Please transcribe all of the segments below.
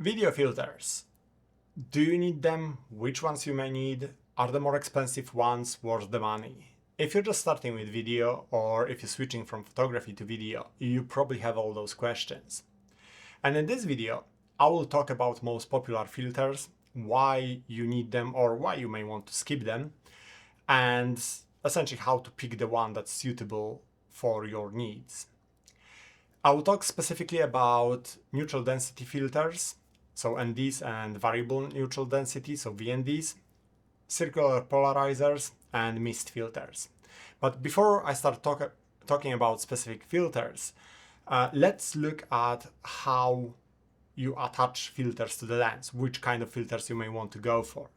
Video filters. Do you need them? Which ones you may need? Are the more expensive ones worth the money? If you're just starting with video, or if you're switching from photography to video, you probably have all those questions. And in this video, I will talk about most popular filters, why you need them or why you may want to skip them, and essentially how to pick the one that's suitable for your needs. I will talk specifically about neutral density filters, so NDs and variable neutral density, so VNDs, circular polarizers, and mist filters. But before I start talking about specific filters, let's look at how you attach filters to the lens, which kind of filters you may want to go for.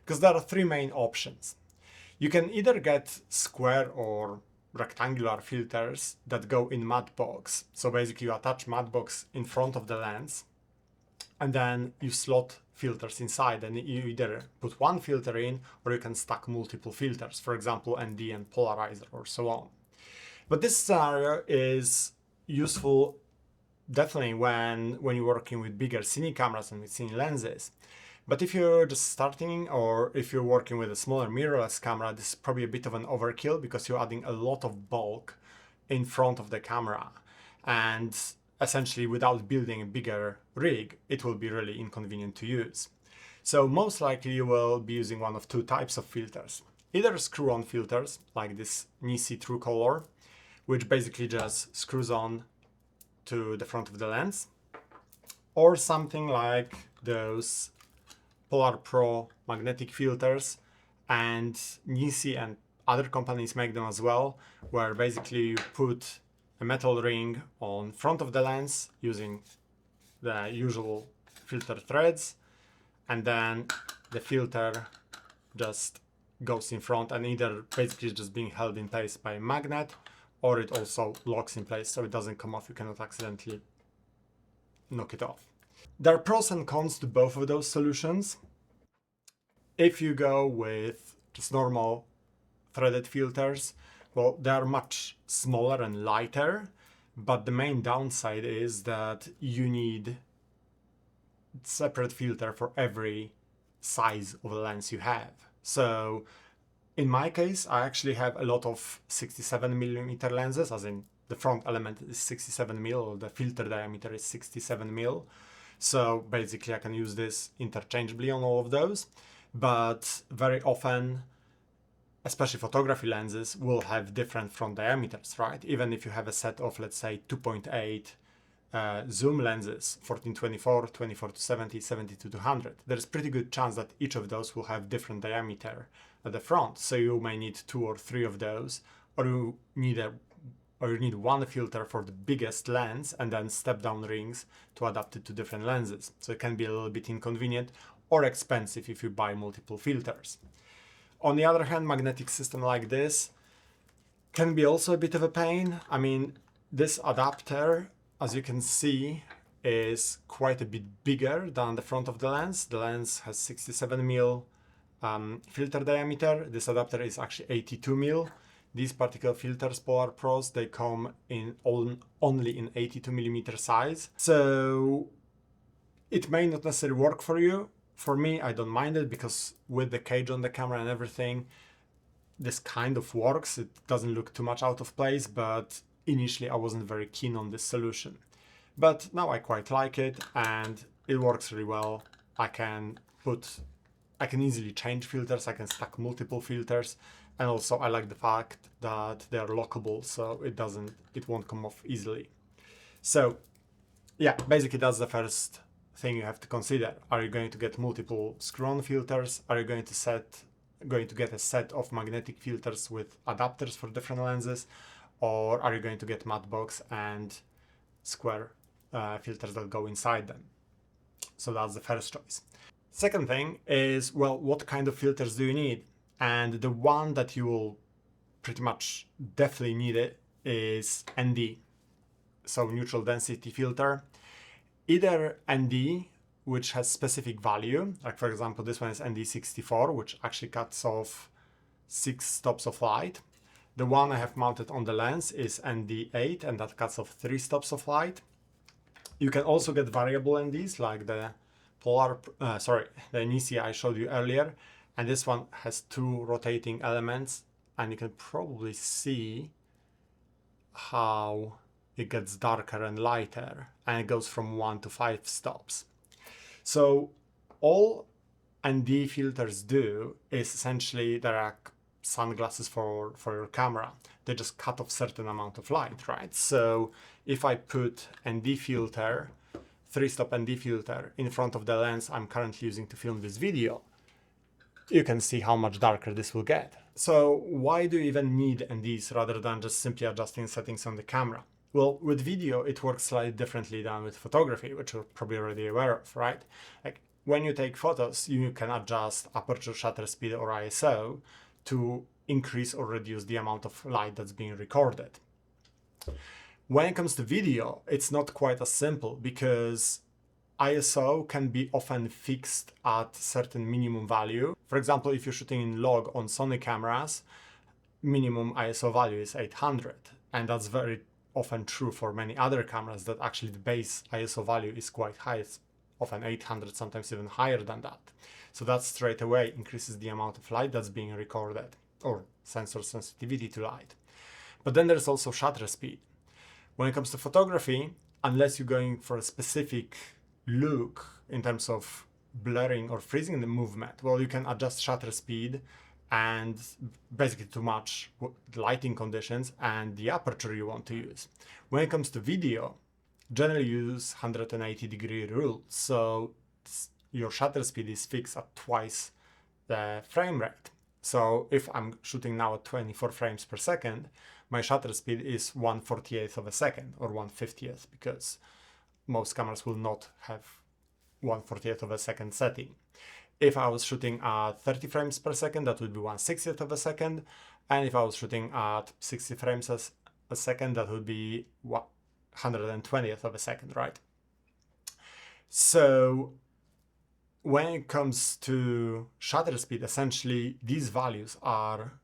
Because there are three main options. You can either get square or rectangular filters that go in matte box. So basically you attach matte box in front of the lens and then you slot filters inside, and you either put one filter in or you can stack multiple filters, for example ND and Polariser or so on. But this scenario is useful definitely when you're working with bigger cine cameras and with cine lenses. But if you're just starting, or if you're working with a smaller mirrorless camera, this is probably a bit of an overkill because you're adding a lot of bulk in front of the camera. And essentially without building a bigger rig, it will be really inconvenient to use. So most likely you will be using one of two types of filters. Either screw-on filters, like this Nisi True Color, which basically just screws on to the front of the lens, or something like those Polar Pro magnetic filters, and Nisi and other companies make them as well, where basically you put a metal ring on front of the lens using the usual filter threads, and then the filter just goes in front and either basically just being held in place by a magnet, or it also locks in place so it doesn't come off. You cannot accidentally knock it off. There are pros and cons to both of those solutions. If you go with just normal threaded filters, well, they are much smaller and lighter, but the main downside is that you need separate filter for every size of the lens you have. So in my case, I actually have a lot of 67mm lenses, as in the front element is 67mm, or the filter diameter is 67mm. So basically I can use this interchangeably on all of those, but very often, especially photography lenses, will have different front diameters, right? Even if you have a set of, let's say, 2.8 zoom lenses, 14-24, 24-70, 70-200, there's pretty good chance that each of those will have different diameter at the front. So you may need 2 or 3 of those, or you need one filter for the biggest lens and then step down rings to adapt it to different lenses. So it can be a little bit inconvenient or expensive if you buy multiple filters. On the other hand, magnetic system like this can be also a bit of a pain. I mean, this adapter, as you can see, is quite a bit bigger than the front of the lens. The lens has 67mm filter diameter. This adapter is actually 82mm. These particular filters, Polar Pros, they come in only in 82mm size. So it may not necessarily work for you. For me, I don't mind it because with the cage on the camera and everything, this kind of works. It doesn't look too much out of place, but initially I wasn't very keen on this solution. But now I quite like it and it works really well. I can easily change filters, I can stack multiple filters, and also I like the fact that they are lockable, so it won't come off easily. So yeah, basically that's the first thing you have to consider. Are you going to get multiple screw-on filters? Are you going to get a set of magnetic filters with adapters for different lenses? Or are you going to get matte box and square filters that go inside them? So that's the first choice. Second thing is, well, what kind of filters do you need? And the one that you will pretty much definitely need it is ND, so neutral density filter. Either ND, which has specific value, like for example this one is ND64, which actually cuts off 6 stops of light. The one I have mounted on the lens is ND8, and that cuts off 3 stops of light. You can also get variable NDs like the the Nisi I showed you earlier, and this one has 2 rotating elements, and you can probably see how it gets darker and lighter, and it goes from 1 to 5 stops. So all ND filters do is essentially they're like sunglasses for your camera. They just cut off certain amount of light, right? So if I put ND filter, 3-stop ND filter in front of the lens I'm currently using to film this video, you can see how much darker this will get. So why do you even need NDs rather than just simply adjusting settings on the camera? Well, with video, it works slightly differently than with photography, which you're probably already aware of, right? Like when you take photos, you can adjust aperture, shutter speed, or ISO to increase or reduce the amount of light that's being recorded. When it comes to video, it's not quite as simple because ISO can be often fixed at certain minimum value. For example, if you're shooting in log on Sony cameras, minimum ISO value is 800, and that's very often true for many other cameras that actually the base ISO value is quite high. It's often 800, sometimes even higher than that. So that straight away increases the amount of light that's being recorded, or sensor sensitivity to light. But then there's also shutter speed. When it comes to photography, unless you're going for a specific look in terms of blurring or freezing the movement, well, you can adjust shutter speed and basically to match lighting conditions and the aperture you want to use. When it comes to video, generally use 180-degree rule, so your shutter speed is fixed at twice the frame rate. So if I'm shooting now at 24 frames per second, my shutter speed is 1/48th of a second or 1/50th, because most cameras will not have 1/48th of a second setting. If I was shooting at 30 frames per second, that would be 1/60th of a second. And if I was shooting at 60 frames a second, that would be 120th of a second, right? So when it comes to shutter speed, essentially these values are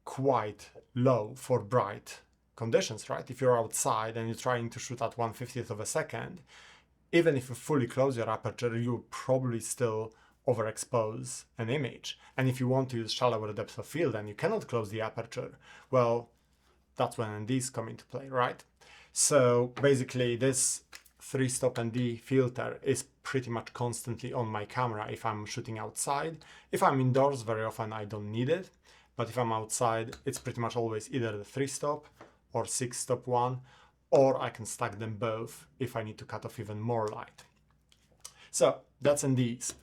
quite low for bright conditions, right? If you're outside and you're trying to shoot at 1/50th of a second, even if you fully close your aperture, you probably still overexpose an image. And if you want to use shallower depth of field and you cannot close the aperture, well, that's when NDs come into play, right? So basically this 3-stop ND filter is pretty much constantly on my camera if I'm shooting outside. If I'm indoors, very often I don't need it. But if I'm outside, it's pretty much always either the 3-stop or 6-stop one, or I can stack them both if I need to cut off even more light. So that's NDs.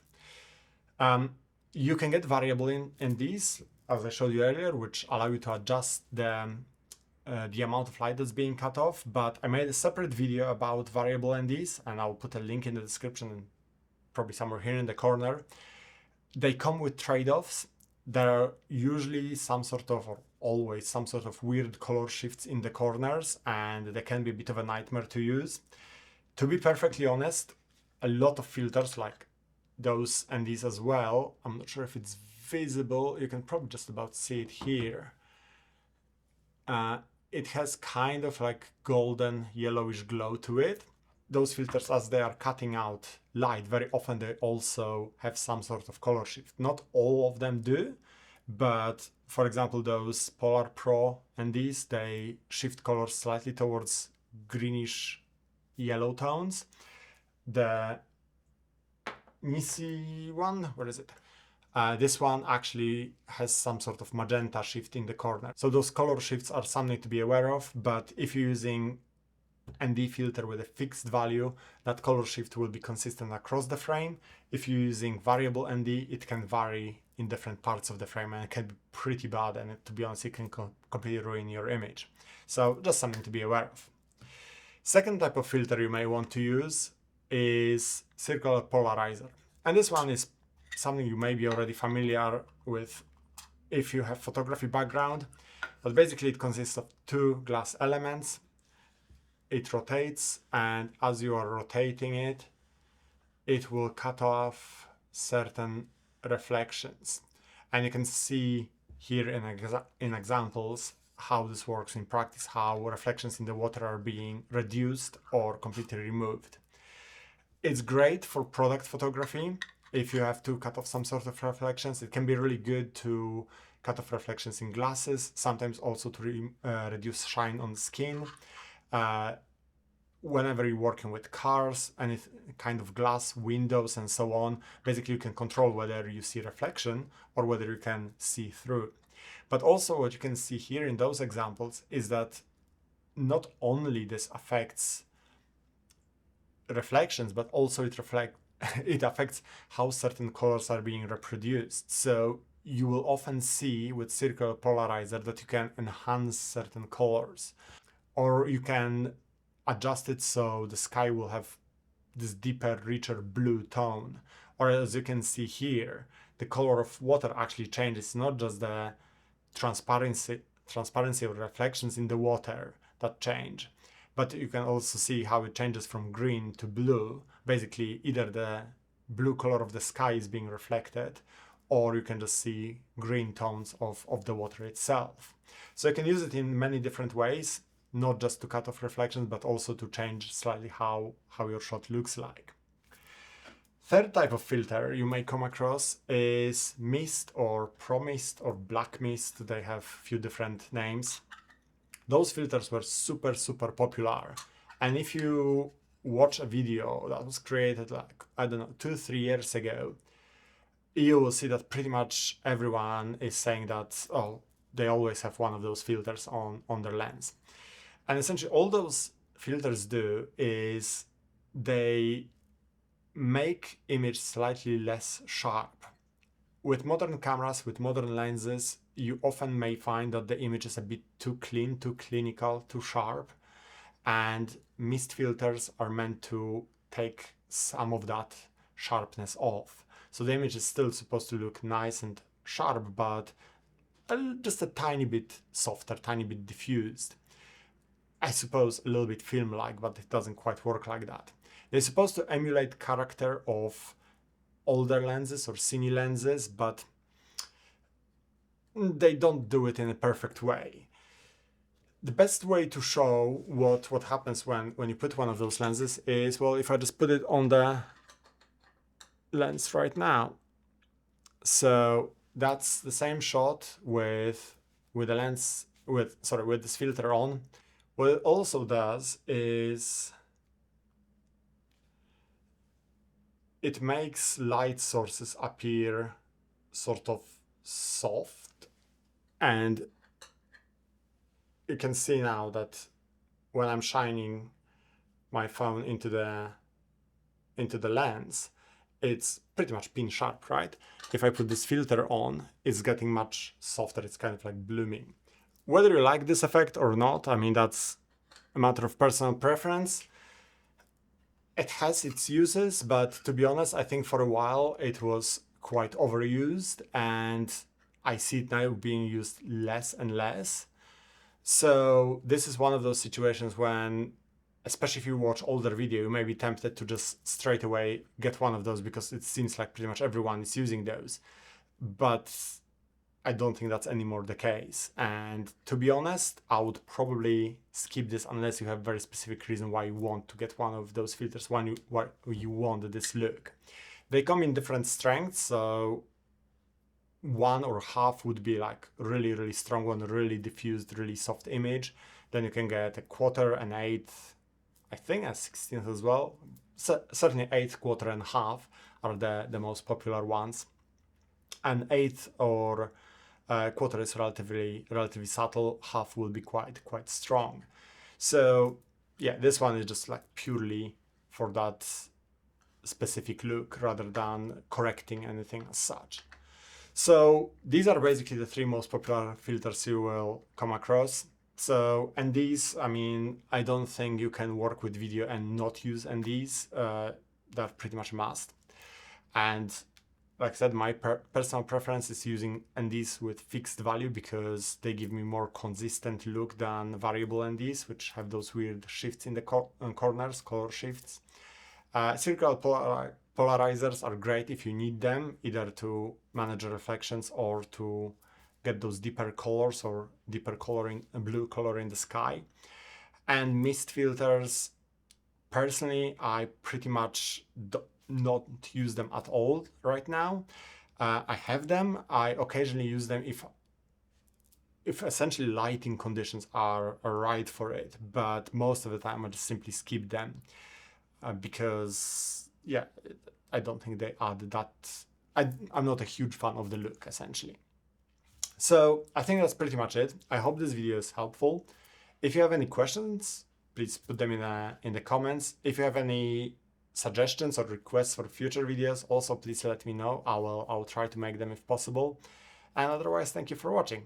You can get variable NDs, as I showed you earlier, which allow you to adjust the amount of light that's being cut off, but I made a separate video about variable NDs, and I'll put a link in the description and probably somewhere here in the corner. They come with trade-offs. There are usually some sort of, or always some sort of weird color shifts in the corners, and they can be a bit of a nightmare to use. To be perfectly honest, a lot of filters like those NDs as well, I'm not sure if it's visible, you can probably just about see it here. It has kind of like golden yellowish glow to it. Those filters, as they are cutting out light, very often they also have some sort of color shift. Not all of them do, but for example, those Polar Pro NDs, they shift colors slightly towards greenish yellow tones. The Nisi one, where is it? This one actually has some sort of magenta shift in the corner. So those color shifts are something to be aware of, but if you're using ND filter with a fixed value, that color shift will be consistent across the frame. If you're using variable ND, it can vary in different parts of the frame and it can be pretty bad, and to be honest, it can completely ruin your image. So just something to be aware of. Second type of filter you may want to use is circular polarizer. And this one is something you may be already familiar with if you have photography background. But basically it consists of 2 glass elements. It rotates, and as you are rotating it, it will cut off certain reflections. And you can see here in examples how this works in practice, how reflections in the water are being reduced or completely removed. It's great for product photography. If you have to cut off some sort of reflections, it can be really good to cut off reflections in glasses, sometimes also to reduce shine on the skin. Whenever you're working with cars, any kind of glass, windows, and so on, basically you can control whether you see reflection or whether you can see through. But also what you can see here in those examples is that not only this affects reflections, but also it affects how certain colors are being reproduced. So you will often see with circular polarizer that you can enhance certain colors, or you can adjust it so the sky will have this deeper, richer blue tone. Or as you can see here, the color of water actually changes, not just the transparency of reflections in the water that change, but you can also see how it changes from green to blue. Basically, either the blue color of the sky is being reflected, or you can just see green tones of the water itself. So you can use it in many different ways, not just to cut off reflections, but also to change slightly how your shot looks like. Third type of filter you may come across is mist or pro mist or black mist. They have a few different names. Those filters were super popular. And if you watch a video that was created like, I don't know, 2-3 years ago, you will see that pretty much everyone is saying that, oh, they always have one of those filters on their lens. And essentially all those filters do is they make image slightly less sharp. With modern cameras, with modern lenses, you often may find that the image is a bit too clean, too clinical, too sharp. And mist filters are meant to take some of that sharpness off. So the image is still supposed to look nice and sharp, but just a tiny bit softer, tiny bit diffused. I suppose a little bit film-like, but it doesn't quite work like that. They're supposed to emulate character of older lenses or cine lenses, but they don't do it in a perfect way. The best way to show what happens when you put one of those lenses is, well, if I just put it on the lens right now. So that's the same shot with the lens, with this filter on. What it also does is it makes light sources appear sort of soft, and you can see now that when I'm shining my phone into the lens, it's pretty much pin sharp, right? If I put this filter on, it's getting much softer. It's kind of like blooming. Whether you like this effect or not, I mean, that's a matter of personal preference. It has its uses, but to be honest, I think for a while it was quite overused, and I see it now being used less and less. So this is one of those situations when, especially if you watch older video, you may be tempted to just straight away get one of those because it seems like pretty much everyone is using those. But I don't think that's anymore the case. And to be honest, I would probably skip this unless you have a very specific reason why you want to get one of those filters, why you want this look. They come in different strengths, so 1 or half would be like really strong one, really diffused, really soft image. Then you can get a quarter, an eighth, I think a 16th as well. Certainly 1/8, quarter, and half are the most popular ones. An eighth or quarter is relatively subtle. Half will be quite strong. So yeah, this one is just like purely for that specific look rather than correcting anything as such. So these are basically the 3 most popular filters you will come across. So NDs, I mean, I don't think you can work with video and not use NDs. They're pretty much a must. And like I said, my personal preference is using NDs with fixed value because they give me more consistent look than variable NDs, which have those weird shifts in the corners, color shifts. Circular polarizers are great if you need them, either to manage reflections or to get those deeper colors or deeper coloring, blue color in the sky. And mist filters Personally, I pretty much do not use them at all right now. I have them. I occasionally use them if essentially lighting conditions are right for it, but most of the time I just simply skip them because, yeah, I don't think they add that. I'm not a huge fan of the look, essentially. So I think that's pretty much it. I hope this video is helpful. If you have any questions, please put them in the comments. If you have any suggestions or requests for future videos, also please let me know. I'll try to make them if possible. And otherwise, thank you for watching.